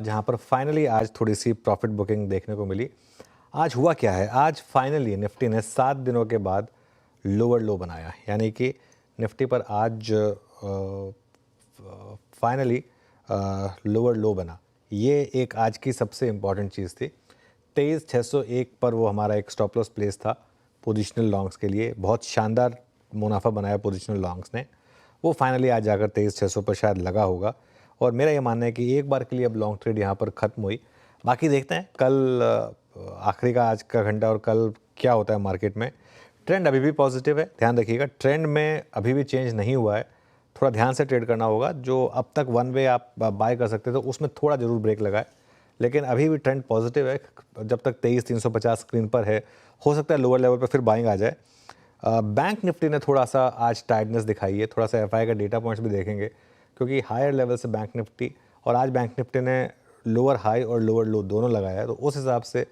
जहां पर फाइनली आज थोड़ी सी प्रॉफिट बुकिंग देखने को मिली। आज हुआ क्या है, आज फाइनली निफ्टी ने 7 दिनों के बाद लोअर लो बनाया, यानी कि निफ्टी पर आज फाइनली लोअर लो बना। ये एक आज की सबसे इम्पॉर्टेंट चीज़ थी। 23,601 पर वो हमारा एक स्टॉप लॉस प्लेस था पोजिशनल लॉन्ग्स के लिए। बहुत शानदार मुनाफा बनाया पोजिशनल लॉन्ग्स ने। वो फाइनली आज जाकर 23,600 पर शायद लगा होगा और मेरा ये मानना है कि एक बार के लिए अब लॉन्ग ट्रेड यहाँ पर ख़त्म हुई। बाकी देखते हैं कल आखिरी का आज का घंटा और कल क्या होता है मार्केट में। ट्रेंड अभी भी पॉजिटिव है, ध्यान रखिएगा। ट्रेंड में अभी भी चेंज नहीं हुआ है, थोड़ा ध्यान से ट्रेड करना होगा। जो अब तक वन वे आप बाय कर सकते थे उसमें थोड़ा ज़रूर ब्रेक लगाए, लेकिन अभी भी ट्रेंड पॉजिटिव है। जब तक 23,350 स्क्रीन पर है, हो सकता है लोअर लेवल पर फिर बाइंग आ जाए। बैंक निफ्टी ने थोड़ा सा आज टाइटनेस दिखाई है, थोड़ा सा एफआई का डेटा पॉइंट्स भी देखेंगे क्योंकि हायर लेवल से बैंक निफ्टी और आज बैंक निफ्टी ने लोअर हाई और लोअर लो दोनों लगाया है, तो उस हिसाब से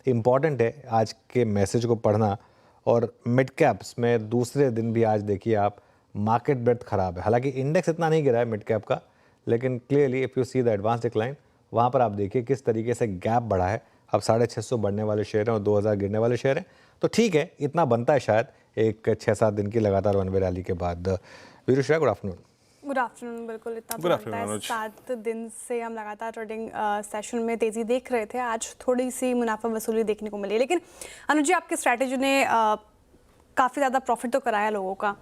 इम्पॉर्टेंट है आज के मैसेज को पढ़ना। और मिड कैप्स में दूसरे दिन भी आज देखिए आप, मार्केट ब्रेथ ख़राब है। हालांकि इंडेक्स इतना नहीं गिरा है मिड कैप का, लेकिन clearly if you see the advance decline, वहाँ पर आप देखिए किस तरीके से गैप बढ़ा है। अब 650 बढ़ने वाले शेयर हैं और 2000 गिरने वाले शेयर हैं, तो ठीक है, इतना बनता है शायद एक 6-7 दिन की लगातार वन वे रैली के बाद। Veeru Shreya, good afternoon. Good afternoon. बिल्कुल इतना तो बनता है। 7 दिन से हम लगातार ट्रेडिंग सेशन में तेजी देख रहे थे। आज थोड़ी सी मुनाफा वसूली देखने को मिली, लेकिन अनुज जी, आपकी स्ट्रैटेजी ने काफ़ी ज़्यादा प्रॉफिट तो कराया लोगों का।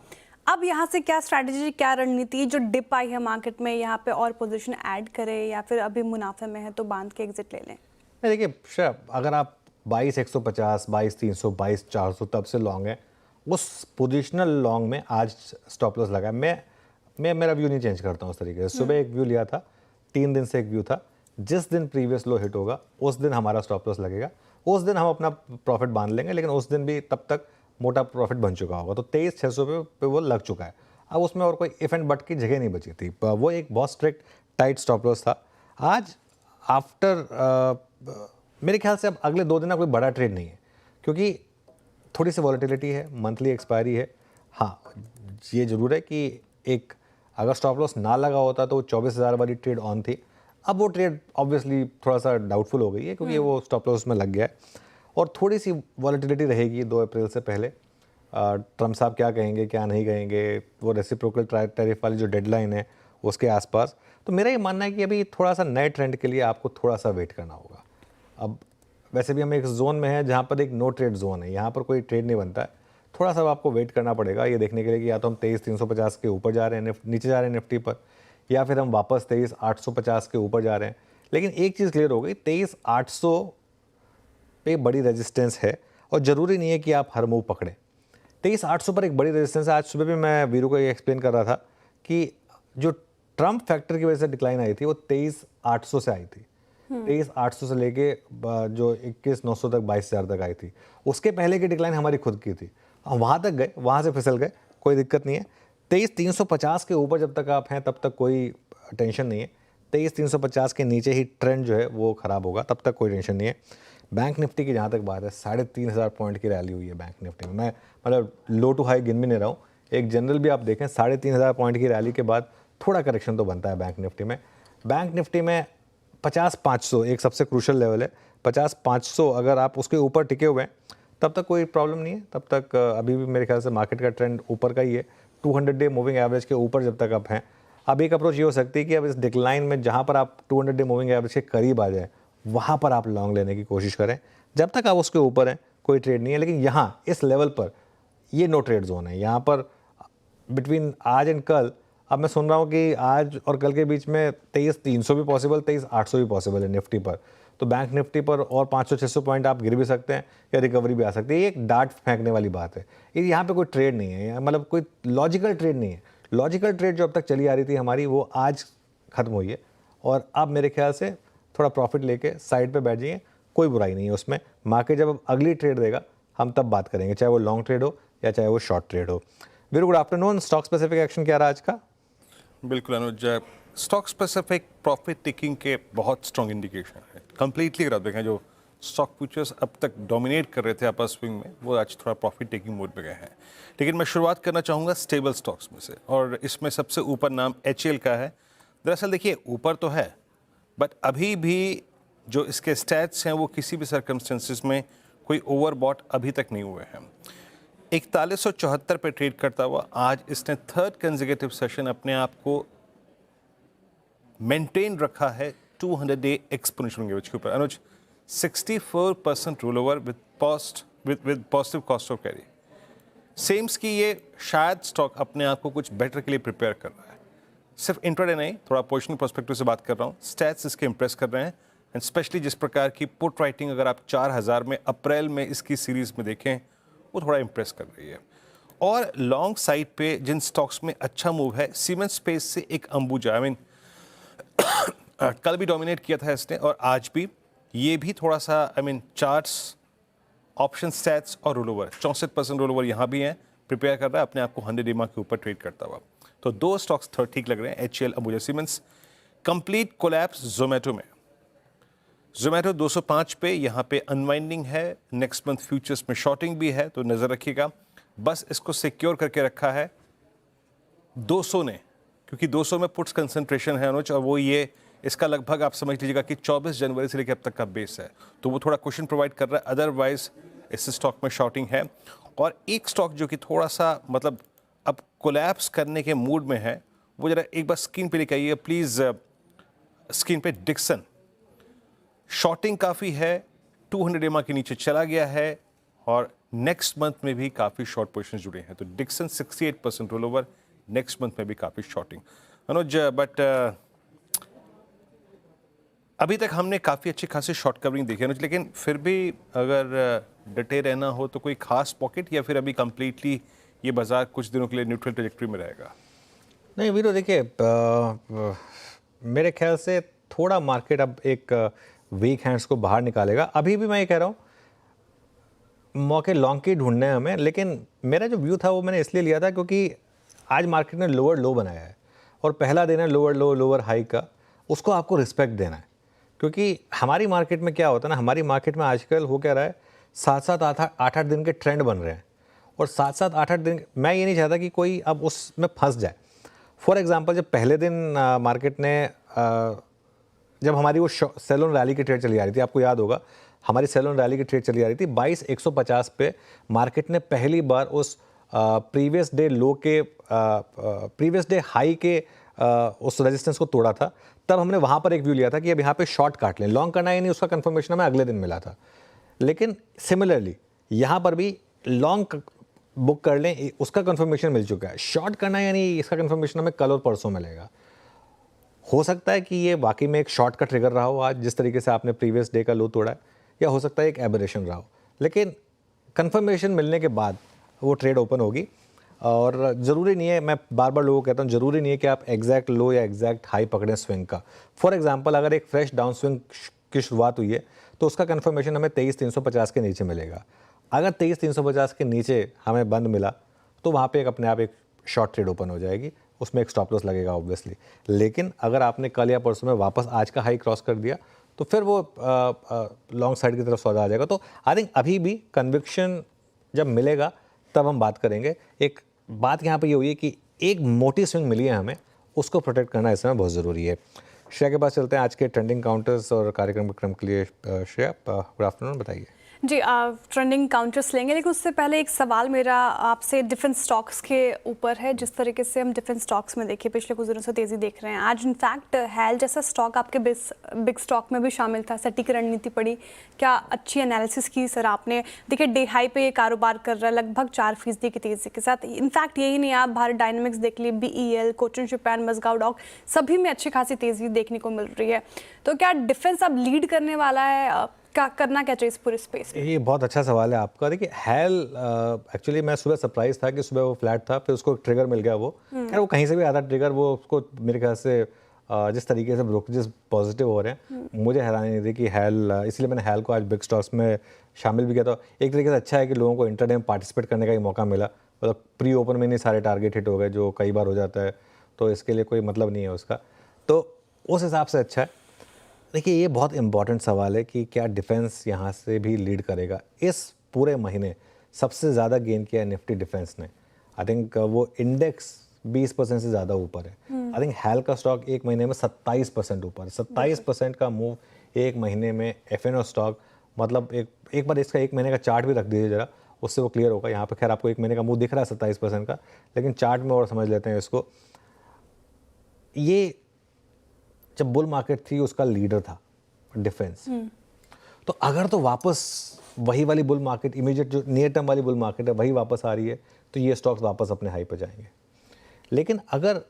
अब यहाँ से क्या स्ट्रैटेजी, क्या रणनीति, जो डिप आई है मार्केट में, यहाँ पे और पोजीशन ऐड करें या फिर अभी मुनाफे में है तो बांध के एग्जिट ले लें? देखिए श्रेया, अगर आप 22,150, 22,300, 22,400 तब से लॉन्ग है, उस पोजिशनल लॉन्ग में आज स्टॉप लॉस लगा है। मैं मेरा व्यू नहीं चेंज करता हूँ उस तरीके से। सुबह एक व्यू लिया था, 3 दिन से एक व्यू था। जिस दिन प्रीवियस लो हिट होगा उस दिन हमारा स्टॉप लॉस लगेगा, उस दिन हम अपना प्रॉफिट बांध लेंगे, लेकिन उस दिन भी तब तक मोटा प्रॉफिट बन चुका होगा। तो 23,600 पे वो लग चुका है। अब उसमें और कोई इफ एंड बट की जगह नहीं बची थी। वो एक बहुत स्ट्रिक्ट टाइट स्टॉप लॉस था। आज आफ्टर मेरे ख्याल से अब अगले 2 दिन का कोई बड़ा ट्रेड नहीं है, क्योंकि थोड़ी सी वॉलेटिलिटी है, मंथली एक्सपायरी है। हाँ, ये ज़रूर है कि एक अगर स्टॉप लॉस ना लगा होता तो 24,000 वाली ट्रेड ऑन थी। अब वो ट्रेड ऑब्वियसली थोड़ा सा डाउटफुल हो गई है, क्योंकि वो स्टॉप लॉस में लग गया है और थोड़ी सी वॉलेटिलिटी रहेगी 2 अप्रैल से पहले। ट्रम्प साहब क्या कहेंगे, क्या नहीं कहेंगे, वो रेसिप्रोकल टैरिफ वाली जो डेडलाइन है उसके आसपास। तो मेरा ये मानना है कि अभी थोड़ा सा नए ट्रेंड के लिए आपको थोड़ा सा वेट करना होगा। अब वैसे भी हम एक जोन में हैं जहाँ पर एक नो ट्रेड जोन है, यहाँ पर कोई ट्रेड नहीं बनता है। थोड़ा सा आपको वेट करना पड़ेगा ये देखने के लिए कि या तो हम 23,350 के ऊपर जा रहे हैं, नीचे जा रहे हैं निफ्टी पर, या फिर हम वापस 23,850 के ऊपर जा रहे हैं। लेकिन एक चीज़ क्लियर हो गई, 23,800 पे बड़ी रेजिस्टेंस है और ज़रूरी नहीं है कि आप हर मूव पकड़ें। 23,800 पर एक बड़ी रेजिस्टेंस है। आज सुबह भी मैं वीरू को ये एक्सप्लेन कर रहा था कि जो ट्रम्प फैक्टर की वजह से डिक्लाइन आई थी वो 23,800 से आई थी। 23,800 से लेके जो 21,900 तक, 22,000 तक आई थी। उसके पहले की डिक्लाइन हमारी खुद की थी। हम वहाँ तक गए, वहाँ से फिसल गए, कोई दिक्कत नहीं है। 23,350 के ऊपर जब तक आप हैं तब तक कोई टेंशन नहीं है। 23,350 के नीचे ही ट्रेंड जो है वो ख़राब होगा, तब तक कोई टेंशन नहीं है। बैंक निफ्टी की जहाँ तक बात है, 3,500 पॉइंट की रैली हुई है बैंक निफ्टी में। मैं मतलब लो टू हाई गिन भी नहीं रहा हूँ, एक जनरल भी आप देखें, 3,500 पॉइंट की रैली के बाद थोड़ा करेक्शन तो बनता है बैंक निफ्टी में। बैंक निफ्टी में 50,500 एक सबसे क्रूशल लेवल है। 50,500 अगर आप उसके ऊपर टिके हुए हैं तब तक कोई प्रॉब्लम नहीं है। तब तक अभी भी मेरे ख्याल से मार्केट का ट्रेंड ऊपर का ही है। 200 डे मूविंग एवरेज के ऊपर जब तक आप हैं, अब एक अप्रोच ये हो सकती है कि अब इस डिक्लाइन में जहाँ पर आप 200 डे मूविंग एवरेज के करीब आ जाए, वहाँ पर आप लॉन्ग लेने की कोशिश करें। जब तक आप उसके ऊपर हैं कोई ट्रेड नहीं है, लेकिन यहाँ इस लेवल पर ये नो ट्रेड जोन है। यहाँ पर बिटवीन आज एंड कल, अब मैं सुन रहा हूँ कि आज और कल के बीच में 23,300 भी पॉसिबल, 23,800 भी पॉसिबल है निफ्टी पर। तो बैंक निफ्टी पर और 500-600 पॉइंट आप गिर भी सकते हैं या रिकवरी भी आ सकती है। ये एक डार्ट फेंकने वाली बात है। ये यहाँ पे कोई ट्रेड नहीं है, मतलब कोई लॉजिकल ट्रेड नहीं है। लॉजिकल ट्रेड जो अब तक चली आ रही थी हमारी, वो आज ख़त्म हुई है और अब मेरे ख्याल से थोड़ा प्रॉफिट लेके साइड पे बैठ जाइए, कोई बुराई नहीं है उसमें। मार्केट जब अगली ट्रेड देगा हम तब बात करेंगे, चाहे वो लॉन्ग ट्रेड हो या चाहे वो शॉर्ट ट्रेड हो। Very good afternoon. Stock specific action क्या रहा आज का? बिल्कुल अनुज, स्टॉक स्पेसिफिक प्रॉफिट टेकिंग के बहुत स्ट्रॉन्ग इंडिकेशन है। कंप्लीटली अगर आप देखें, जो स्टॉक फ्यूचर्स अब तक डोमिनेट कर रहे थे अपर स्विंग में, वो आज थोड़ा प्रॉफिट टेकिंग मोड पे गए हैं। लेकिन मैं शुरुआत करना चाहूँगा स्टेबल स्टॉक्स में से, और इसमें सबसे ऊपर नाम HL का है। दरअसल देखिए, ऊपर तो है बट अभी भी जो इसके स्टैट्स हैं वो किसी भी सर्कमस्टेंसेस में कोई ओवरबॉट अभी तक नहीं हुए हैं। 4174 पे ट्रेड करता हुआ आज इसने थर्ड कंसेक्यूटिव सेशन अपने आप को मेंटेन रखा है 200 डे एक्सपोनेंशियल मूविंग एवरेज के ऊपर। Anuj 64% roll over with positive cost of carry. सेम्स की ये शायद स्टॉक अपने आप को कुछ बेटर के लिए प्रिपेयर कर रहा है। सिर्फ इंट्राडे नहीं, थोड़ा पोजिशनल पर्सपेक्टिव से बात कर रहा हूँ। स्टैट्स इसके इंप्रेस कर रहे हैं एंड स्पेशली जिस प्रकार की पुट राइटिंग अगर आप 4000 में अप्रैल में इसकी सीरीज में देखें वो थोड़ा इंप्रेस कर रही है। और लॉन्ग साइड पे जिन स्टॉक्स में अच्छा मूव है, सीमेंट स्पेस से एक अंबुजा, आई मीन कल भी डोमिनेट किया था इसने और आज भी, ये भी थोड़ा सा चार्ट्स, ऑप्शन स्टैट्स और रोल ओवर 64% रोल ओवर यहाँ भी हैं, प्रिपेयर कर रहा है अपने आप को 100 EMA के ऊपर ट्रेड करता हुआ। तो दो स्टॉक्स थर्ड ठीक लग रहे हैं, HCL, Ambuja cements. Complete collapse Zomato में। जोमेटो 205 पे यहाँ पे अनवाइंडिंग है, नेक्स्ट मंथ फ्यूचर्स में शॉर्टिंग भी है, तो नज़र रखिएगा। बस इसको सिक्योर करके रखा है 200 ने, क्योंकि 200 में पुट्स कंसंट्रेशन है अनुज, और वो ये इसका लगभग आप समझ लीजिएगा कि 24 जनवरी से लेकर अब तक का बेस है, तो वो थोड़ा क्वेश्चन प्रोवाइड कर रहा है। अदरवाइज इस स्टॉक में शॉर्टिंग है। और एक स्टॉक जो कि थोड़ा सा मतलब अब कोलैप्स करने के मूड में है, वो जरा एक बार स्क्रीन पे लेके आइए प्लीज़। स्क्रीन पे डिक्सन, शॉर्टिंग काफ़ी है, 200 EMA के नीचे चला गया है और नेक्स्ट मंथ में भी काफ़ी शॉर्ट पोजिशन जुड़े हैं। तो Dixon 68% roll over, next month में भी काफ़ी शॉर्टिंग अनुज। बट अभी तक हमने काफ़ी अच्छी खासी शॉर्ट कवरिंग देखी अनुज, लेकिन फिर भी अगर डटे रहना हो तो कोई खास पॉकेट, या फिर अभी कंप्लीटली ये बाजार कुछ दिनों के लिए न्यूट्रल ट्रैजेक्टरी में रहेगा? नहीं वीरो, देखिए मेरे ख्याल से थोड़ा मार्केट अब एक वीक हैंड्स को बाहर निकालेगा। अभी भी मैं ये कह रहा हूँ मौके लॉन्ग की ढूंढने हैं हमें, लेकिन मेरा जो व्यू था वो मैंने इसलिए लिया था क्योंकि आज मार्केट ने लोअर लो बनाया है और पहला दिन है लोअर लो लोअर हाई का, उसको आपको रिस्पेक्ट देना है। क्योंकि हमारी मार्केट में क्या होता है ना, हमारी मार्केट में आजकल हो क्या रहा है, 7-7 8-8 दिन के ट्रेंड बन रहे हैं और 7-7 8-8 दिन, मैं ये नहीं चाहता कि कोई अब उसमें फंस जाए। फॉर एग्जांपल जब पहले दिन मार्केट ने जब हमारी वो सेल ऑन रैली की ट्रेड चली आ रही थी, आपको याद होगा हमारी सेल ऑन रैली की ट्रेड चली आ रही थी 22,150 पे, मार्केट ने पहली बार उस प्रीवियस डे लो के प्रीवियस डे हाई के उस रेजिस्टेंस को तोड़ा था। तब हमने वहाँ पर एक व्यू लिया था कि अब यहाँ पे शॉर्ट काट लें, लॉन्ग करना ही नहीं, उसका कंफर्मेशन हमें अगले दिन मिला था। लेकिन सिमिलरली यहाँ पर भी लॉन्ग बुक कर लें, उसका कंफर्मेशन मिल चुका है। शॉर्ट करना यानी इसका कंफर्मेशन हमें कल और परसों मिलेगा। हो सकता है कि ये वाकई में एक शॉर्ट का ट्रिगर रहा हो आज, जिस तरीके से आपने प्रीवियस डे का लो तोड़ा है, या हो सकता है एक एबरेशन रहा हो, लेकिन कंफर्मेशन मिलने के बाद वो ट्रेड ओपन होगी। और ज़रूरी नहीं है, मैं बार बार लोगों को कहता हूँ, ज़रूरी नहीं है कि आप एग्जैक्ट लो या एग्जैक्ट हाई पकड़ें स्विंग का। फॉर एग्जांपल अगर एक फ्रेश डाउन स्विंग की शुरुआत हुई है तो उसका कंफर्मेशन हमें 23,350 के नीचे मिलेगा। अगर 23,350 के नीचे हमें बंद मिला तो वहाँ पे एक अपने आप एक शॉर्ट ट्रेड ओपन हो जाएगी, उसमें एक स्टॉप लॉस लगेगा ऑब्वियसली। लेकिन अगर आपने कल या परसों में वापस आज का हाई क्रॉस कर दिया तो फिर वो लॉन्ग साइड की तरफ सौदा आ जाएगा। तो आई थिंक अभी भी कन्विक्शन जब मिलेगा तब हम बात करेंगे। एक बात यहाँ पे ये हुई है कि एक मोटी स्विंग मिली है हमें, उसको प्रोटेक्ट करना इस समय बहुत ज़रूरी है। श्रेया के पास चलते हैं आज के ट्रेंडिंग काउंटर्स और कार्यक्रम के लिए। श्रेया, गुड आफ्टरनून, बताइए। जी, ट्रेंडिंग काउंटर्स लेंगे, लेकिन उससे पहले एक सवाल मेरा आपसे डिफेंस स्टॉक्स के ऊपर है। जिस तरीके से हम डिफेंस स्टॉक्स में देखिए पिछले कुछ दिनों से तेज़ी देख रहे हैं, आज इनफैक्ट हैल जैसा स्टॉक आपके बिग स्टॉक में भी शामिल था, सटीक रणनीति पड़ी। क्या अच्छी एनालिसिस की सर आपने? देखिए डे हाई पे ये कारोबार कर रहा है लगभग 4% की तेज़ी के साथ। इनफैक्ट यही नहीं, आप भारत डायनेमिक्स देख लीजिए, BEL, Cochin shipyard, Mazagon dock, सभी में अच्छी खासी तेज़ी देखने को मिल रही है। तो क्या डिफेंस अब लीड करने वाला है? क्या करना क्या चाहिए इस पूरे स्पेस में? ये बहुत अच्छा सवाल है आपका। देखिए हैल एक्चुअली मैं सुबह सरप्राइज था कि सुबह वो फ्लैट था, फिर उसको ट्रिगर मिल गया। वो खैर वो कहीं से भी आता ट्रिगर, वो उसको मेरे ख्याल से जिस तरीके से ब्रोकरेजेस पॉजिटिव हो रहे हैं, मुझे हैरानी नहीं थी कि हैल, इसलिए मैंने हैल को आज बिग स्टॉक्स में शामिल भी किया था। एक तरीके से अच्छा है कि लोगों को इंटरडे में पार्टिसिपेट करने का ही मौका मिला, मतलब प्री ओपन में नहीं सारे टारगेट हिट हो गए जो कई बार हो जाता है, तो इसके लिए कोई मतलब नहीं है उसका, तो उस हिसाब से अच्छा है। देखिए ये बहुत इंपॉर्टेंट सवाल है कि क्या डिफेंस यहाँ से भी लीड करेगा। इस पूरे महीने सबसे ज़्यादा गेन किया है निफ्टी डिफेंस ने। आई थिंक वो इंडेक्स 20% से ज़्यादा ऊपर है। आई थिंक हेल का स्टॉक एक महीने में 27% ऊपर, 27% का मूव एक महीने में एफएनओ स्टॉक, मतलब एक बार इसका एक महीने का चार्ट भी रख दीजिए जरा, उससे वो क्लियर होगा। यहाँ पे खैर आपको एक महीने का मूव दिख रहा है 27% का, लेकिन चार्ट में और समझ लेते हैं इसको। ये जब बुल मार्केट थी उसका लीडर था डिफेंस, तो अगर तो वापस वही वाली बुल मार्केट, इमीडिएट जो नियर टर्म वाली बुल मार्केट है वही वापस आ रही है, तो ये स्टॉक्स वापस अपने हाई पर जाएंगे। लेकिन अगर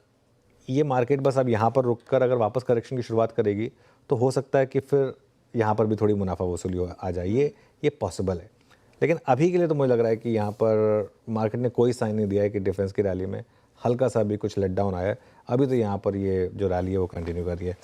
ये मार्केट बस अब यहाँ पर रुक कर अगर वापस करेक्शन की शुरुआत करेगी, तो हो सकता है कि फिर यहाँ पर भी थोड़ी मुनाफा वसूली आ जाए, ये पॉसिबल है। लेकिन अभी के लिए तो मुझे लग रहा है कि यहाँ पर मार्केट ने कोई साइन नहीं दिया है कि डिफेंस की रैली में हल्का सा भी कुछ लेट डाउन आया है। अभी तो यहाँ पर ये जो रैली है वो कंटिन्यू कर रही है।